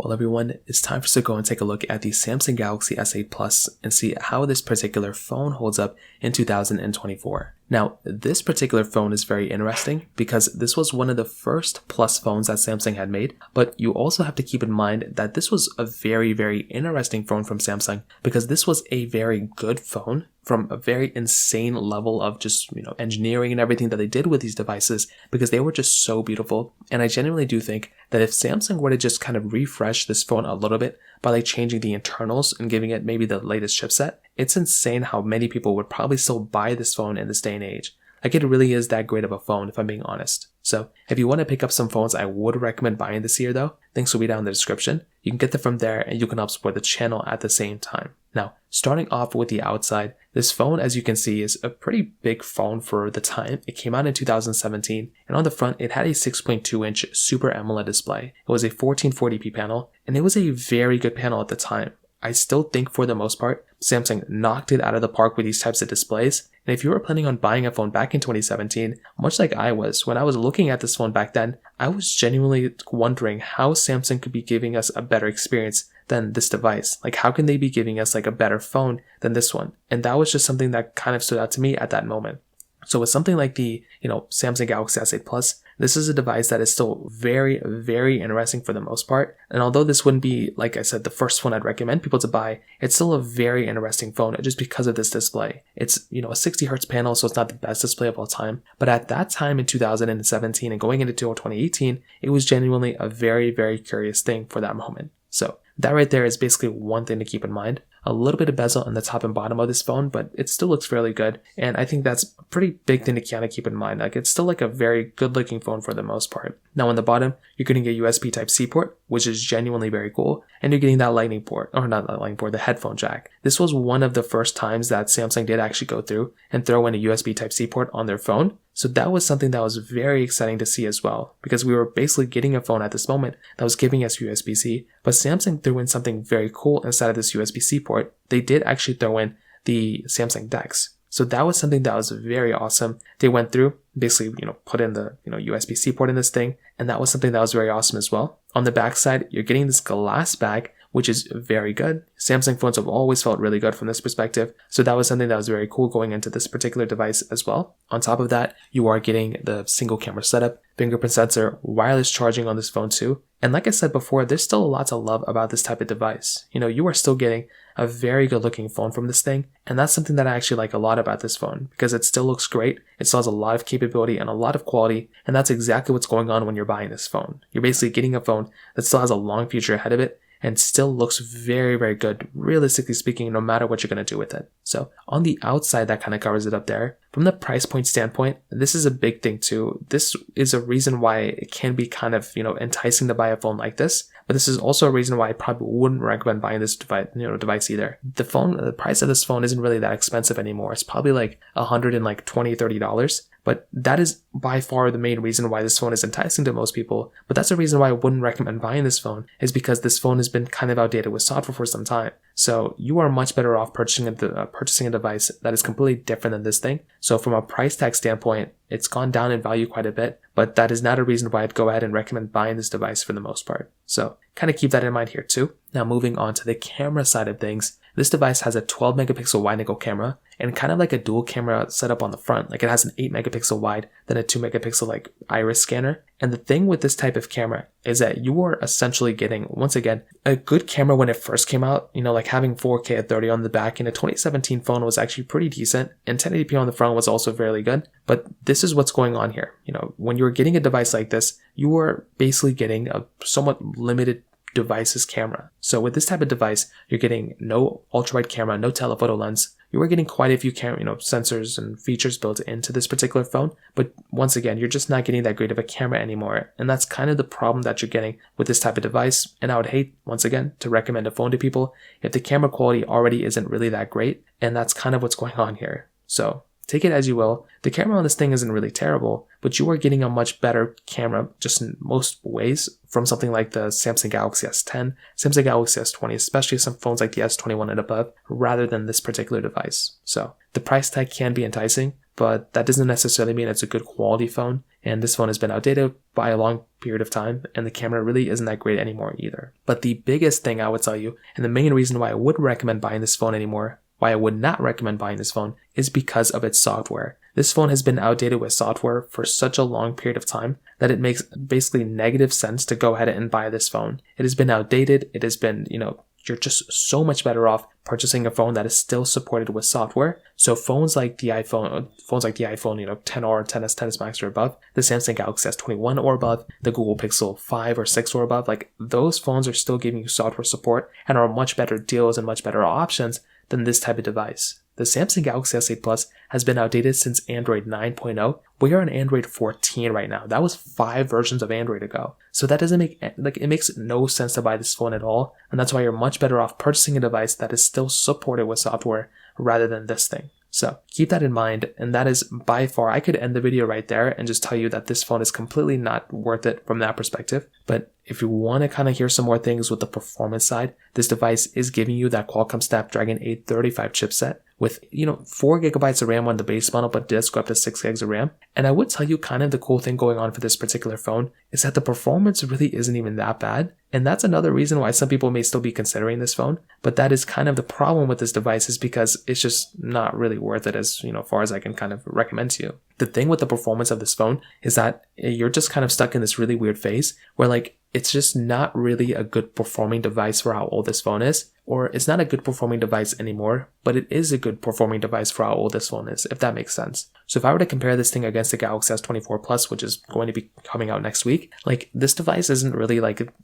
Well, everyone, it's time for us to go and take a look at the Samsung Galaxy S8 Plus and see how this particular phone holds up in 2024. Now, this particular phone is very interesting because this was one of the first Plus phones that Samsung had made, but you also have to keep in mind that this was a very, very interesting phone from Samsung because this was a very good phone from a very insane level of just, engineering and everything that they did with these devices because they were just so beautiful. And I genuinely do think that if Samsung were to just kind of refresh this phone a little bit by like changing the internals and giving it maybe the latest chipset, it's insane how many people would probably still buy this phone in this day and age. Like, it really is that great of a phone, if I'm being honest. So if you want to pick up some phones I would recommend buying this year though, links will be down in the description. You can get them from there and you can help support the channel at the same time. Now, starting off with the outside, this phone, as you can see, is a pretty big phone for the time. It came out in 2017, and on the front, it had a 6.2-inch Super AMOLED display. It was a 1440p panel, and it was a very good panel at the time. I still think for the most part, Samsung knocked it out of the park with these types of displays. And if you were planning on buying a phone back in 2017, much like I was, when I was looking at this phone back then, I was genuinely wondering how Samsung could be giving us a better experience than this device. Like, how can they be giving us like a better phone than this one? And that was just something that kind of stood out to me at that moment. So with something like the, Samsung Galaxy S8 Plus, this is a device that is still very, very interesting for the most part. And although this wouldn't be, like I said, the first one I'd recommend people to buy, it's still a very interesting phone just because of this display. It's, a 60 hertz panel, so it's not the best display of all time. But at that time in 2017 and going into 2018, it was genuinely a very, very curious thing for that moment. So that right there is basically one thing to keep in mind. A little bit of bezel on the top and bottom of this phone, but it still looks fairly good. And I think that's a pretty big thing to kind of keep in mind. Like, it's still like a very good looking phone for the most part. Now on the bottom, you're getting a USB Type-C port, which is genuinely very cool. And you're getting that lightning port, or not that lightning port, the headphone jack. This was one of the first times that Samsung did actually go through and throw in a USB Type-C port on their phone. So that was something that was very exciting to see as well, because we were basically getting a phone at this moment that was giving us USB-C, but Samsung threw in something very cool inside of this USB-C port. They did actually throw in the Samsung DeX. So that was something that was very awesome. They went through, basically, put in the, USB-C port in this thing, and that was something that was very awesome as well. On the back side, you're getting this glass bag, which is very good. Samsung phones have always felt really good from this perspective. So that was something that was very cool going into this particular device as well. On top of that, you are getting the single camera setup, fingerprint sensor, wireless charging on this phone too. And like I said before, there's still a lot to love about this type of device. You are still getting a very good looking phone from this thing. And that's something that I actually like a lot about this phone because it still looks great. It still has a lot of capability and a lot of quality. And that's exactly what's going on when you're buying this phone. You're basically getting a phone that still has a long future ahead of it and still looks very, very good, realistically speaking, no matter what you're going to do with it. So on the outside, that kind of covers it up there. From the price point standpoint, this is a big thing too. This is a reason why it can be kind of, enticing to buy a phone like this. But this is also a reason why I probably wouldn't recommend buying this device either. The price of this phone isn't really that expensive anymore. It's probably like $120-$30. But that is by far the main reason why this phone is enticing to most people. But that's the reason why I wouldn't recommend buying this phone, is because this phone has been kind of outdated with software for some time. So you are much better off purchasing a device that is completely different than this thing. So from a price tag standpoint, it's gone down in value quite a bit, but that is not a reason why I'd go ahead and recommend buying this device for the most part. So kind of keep that in mind here too. Now moving on to the camera side of things, this device has a 12 megapixel wide angle camera and kind of like a dual camera setup on the front. Like, it has an 8 megapixel wide, then a 2 megapixel like iris scanner. And the thing with this type of camera is that you are essentially getting, once again, a good camera when it first came out. Like having 4K at 30 on the back in a 2017 phone was actually pretty decent, and 1080p on the front was also fairly good. But this is what's going on here. When you're getting a device like this, you are basically getting a somewhat limited device's camera. So with this type of device, you're getting no ultra-wide camera, no telephoto lens. You are getting quite a few sensors and features built into this particular phone. But once again, you're just not getting that great of a camera anymore. And that's kind of the problem that you're getting with this type of device. And I would hate, once again, to recommend a phone to people if the camera quality already isn't really that great. And that's kind of what's going on here. So take it as you will. The camera on this thing isn't really terrible, but you are getting a much better camera just in most ways from something like the Samsung Galaxy S10, Samsung Galaxy S20, especially some phones like the S21 and above, rather than this particular device. So the price tag can be enticing, but that doesn't necessarily mean it's a good quality phone. and this phone has been outdated by a long period of time, and the camera really isn't that great anymore either. But the biggest thing I would tell you, and the main reason why I would recommend buying this phone anymore, why I would not recommend buying this phone, is because of its software. This phone has been outdated with software for such a long period of time that it makes basically negative sense to go ahead and buy this phone. It has been outdated. It has been, you're just so much better off purchasing a phone that is still supported with software. So phones like the iPhone, 10R, 10s, 10s Max or above, the Samsung Galaxy S21 or above, the Google Pixel 5 or 6 or above, like those phones are still giving you software support and are much better deals and much better options than this type of device. The Samsung Galaxy S8 Plus has been outdated since Android 9.0. We are on Android 14 right now. That was 5 versions of Android ago. So that doesn't make, it makes no sense to buy this phone at all. And that's why you're much better off purchasing a device that is still supported with software rather than this thing. So keep that in mind, and that is by far, I could end the video right there and just tell you that this phone is completely not worth it from that perspective. But if you want to kind of hear some more things with the performance side, this device is giving you that Qualcomm Snapdragon 835 chipset with, 4 gigabytes of RAM on the base model, but does go up to 6 gigs of RAM. And I would tell you kind of the cool thing going on for this particular phone is that the performance really isn't even that bad. And that's another reason why some people may still be considering this phone. But that is kind of the problem with this device, is because it's just not really worth it as, far as I can kind of recommend to you. The thing with the performance of this phone is that you're just kind of stuck in this really weird phase where it's just not really a good performing device for how old this phone is, or it's not a good performing device anymore, but it is a good performing device for how old this phone is, if that makes sense. So if I were to compare this thing against the Galaxy S24 Plus, which is going to be coming out next week, this device isn't really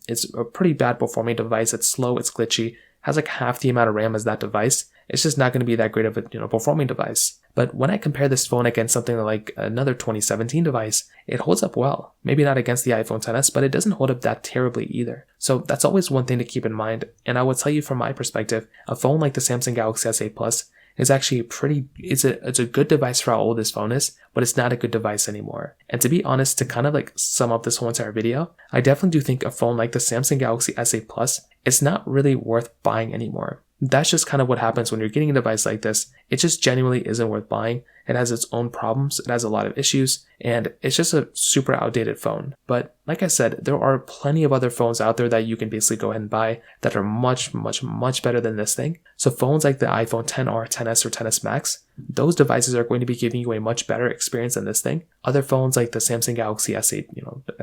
it's a pretty bad performing device. It's slow, it's glitchy, has half the amount of RAM as that device. It's just not going to be that great of a performing device. But when I compare this phone against something like another 2017 device, it holds up well. Maybe not against the iPhone XS, but it doesn't hold up that terribly either. So that's always one thing to keep in mind. And I will tell you from my perspective, a phone like the Samsung Galaxy S8 Plus is actually it's a good device for how old this phone is, but it's not a good device anymore. And to be honest, to kind of sum up this whole entire video, I definitely do think a phone like the Samsung Galaxy S8 Plus is not really worth buying anymore. That's just kind of what happens when you're getting a device like this. It just genuinely isn't worth buying. It has its own problems, it has a lot of issues, and it's just a super outdated phone. But like I said, there are plenty of other phones out there that you can basically go ahead and buy that are much, much, much better than this thing. So phones like the iPhone 10R, 10s, or 10s Max, those devices are going to be giving you a much better experience than this thing. Other phones like the Samsung Galaxy S8,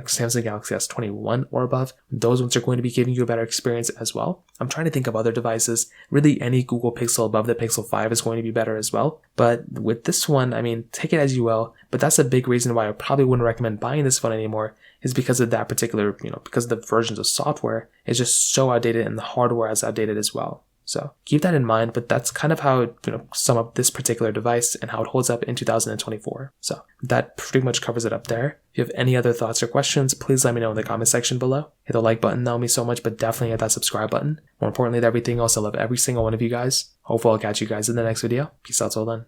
Samsung Galaxy S21 or above, those ones are going to be giving you a better experience as well. I'm trying to think of other devices. Really, any Google Pixel above the Pixel 5 is going to be better as well. But with this one, take it as you will. But that's a big reason why I probably wouldn't recommend buying this phone anymore, is because of that particular, because the versions of software is just so outdated and the hardware is outdated as well. So keep that in mind, but that's kind of how sum up this particular device and how it holds up in 2024. So that pretty much covers it up there. If you have any other thoughts or questions, please let me know in the comment section below. Hit the like button, that would mean so much, but definitely hit that subscribe button. More importantly than everything else, I love every single one of you guys. Hopefully I'll catch you guys in the next video. Peace out till then.